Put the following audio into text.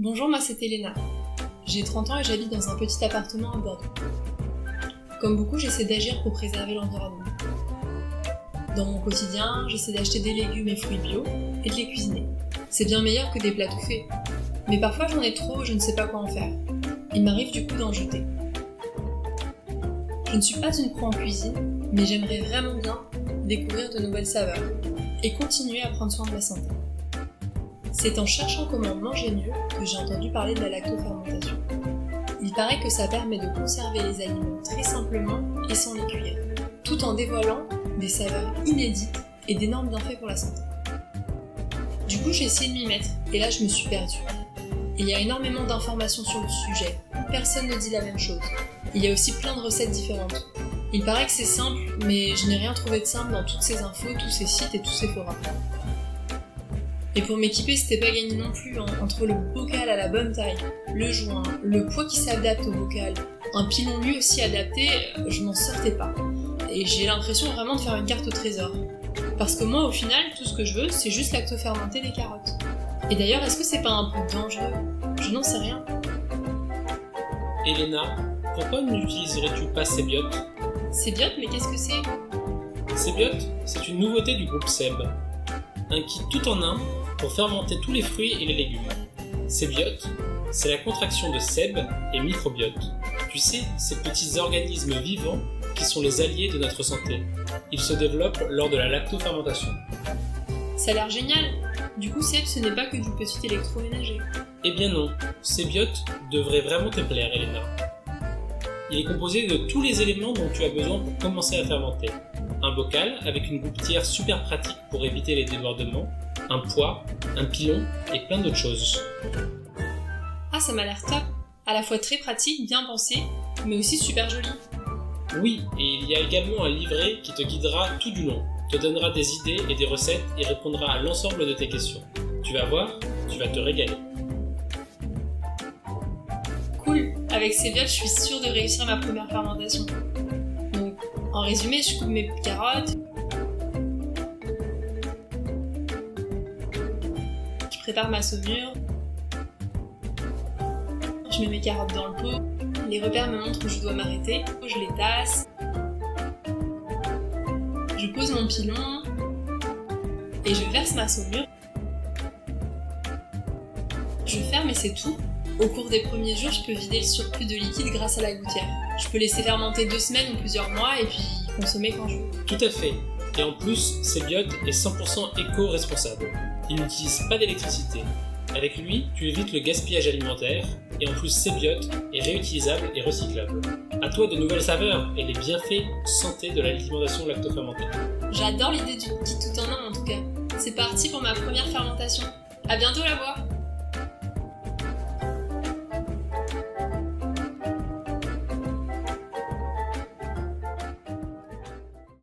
Bonjour, moi c'est Elena. J'ai 30 ans et j'habite dans un petit appartement à Bordeaux. Comme beaucoup, j'essaie d'agir pour préserver l'environnement. Dans mon quotidien, j'essaie d'acheter des légumes et fruits bio et de les cuisiner. C'est bien meilleur que des plats tout faits. Mais parfois j'en ai trop, je ne sais pas quoi en faire. Il m'arrive du coup d'en jeter. Je ne suis pas une pro en cuisine, mais j'aimerais vraiment bien découvrir de nouvelles saveurs et continuer à prendre soin de ma santé. C'est en cherchant comment manger mieux que j'ai entendu parler de la lactofermentation. Il paraît que ça permet de conserver les aliments très simplement et sans les cuire, tout en dévoilant des saveurs inédites et d'énormes bienfaits pour la santé. Du coup, j'ai essayé de m'y mettre, et là je me suis perdue. Il y a énormément d'informations sur le sujet, personne ne dit la même chose. Il y a aussi plein de recettes différentes. Il paraît que c'est simple, mais je n'ai rien trouvé de simple dans toutes ces infos, tous ces sites et tous ces forums. Et pour m'équiper, c'était pas gagné non plus, hein. Entre le bocal à la bonne taille, le joint, le poids qui s'adapte au bocal, un pilon lui aussi adapté, je m'en sortais pas. Et j'ai l'impression vraiment de faire une carte au trésor. Parce que moi, au final, tout ce que je veux, c'est juste lactofermenter des carottes. Et d'ailleurs, est-ce que c'est pas un peu dangereux ? Je n'en sais rien. Elena, pourquoi n'utiliserais-tu pas Sebiote ? Sebiote, mais qu'est-ce que c'est ? Sebiote, c'est une nouveauté du groupe Seb. Un kit tout en un pour fermenter tous les fruits et les légumes. Sebiote, c'est la contraction de Seb et microbiote. Tu sais, ces petits organismes vivants qui sont les alliés de notre santé. Ils se développent lors de la lactofermentation. Ça a l'air génial. Du coup, Seb, ce n'est pas que du petit électroménager. Eh bien non, Sebiote devrait vraiment te plaire, Elena. Il est composé de tous les éléments dont tu as besoin pour commencer à fermenter. Un bocal avec une gouttière super pratique pour éviter les débordements, un poids, un pilon et plein d'autres choses. Ah, ça m'a l'air top. À la fois très pratique, bien pensé, mais aussi super joli. Oui, et il y a également un livret qui te guidera tout du long, te donnera des idées et des recettes et répondra à l'ensemble de tes questions. Tu vas voir, tu vas te régaler. Cool, avec Sebiote, je suis sûre de réussir ma première fermentation. Donc, en résumé, je coupe mes carottes, je prépare ma saumure, je mets mes carottes dans le pot, les repères me montrent où je dois m'arrêter, je les tasse, je pose mon pilon et je verse ma saumure. Je ferme et c'est tout. Au cours des premiers jours, je peux vider le surplus de liquide grâce à la gouttière. Je peux laisser fermenter 2 semaines ou plusieurs mois et puis consommer quand je veux. Tout à fait. Et en plus, Sebiote est 100% éco-responsable. Il n'utilise pas d'électricité. Avec lui, tu évites le gaspillage alimentaire et en plus Sebiote est réutilisable et recyclable. À toi de nouvelles saveurs et les bienfaits santé de l'alimentation lactofermentée. J'adore l'idée du kit tout en un en tout cas. C'est parti pour ma première fermentation. À bientôt la voix!